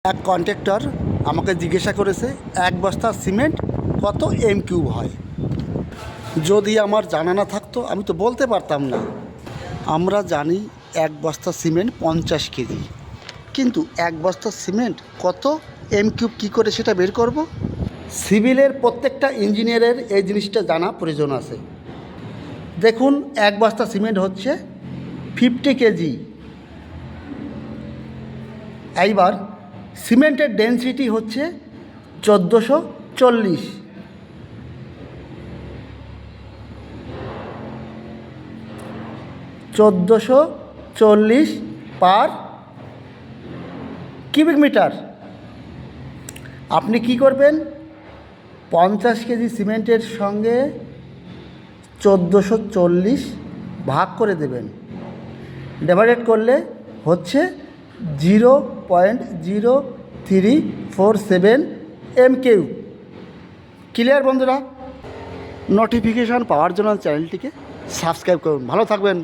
এক কন্ট্রাক্টর আমাকে জিজ্ঞাসা করেছে এক বস্তা সিমেন্ট কত এম কিউব হয়। যদি আমার জানা না থাকতো আমি তো বলতে পারতাম না। আমরা জানি এক বস্তা সিমেন্ট 50 কেজি, কিন্তু এক বস্তা সিমেন্ট কত এম কিউব কী করে সেটা বের করব? সিভিলের প্রত্যেকটা ইঞ্জিনিয়ারের এই জিনিসটা জানা প্রয়োজন আছে। দেখুন, এক বস্তা সিমেন্ট হচ্ছে 50 কেজি। এইবার সিমেন্টের ডেনসিটি হচ্ছে 1440। Per cubic metre. আপনি কি করবেন? 50 কেজি সিমেন্টের সঙ্গে 1440 ভাগ করে দেবেন। ডিভাইডেড করলে হচ্ছে 0.0347 এম কিউ। ক্লিয়ার বন্ধুরা? নোটিফিকেশান পাওয়ার জন্য চ্যানেলটিকে সাবস্ক্রাইব করুন। ভালো থাকবেন।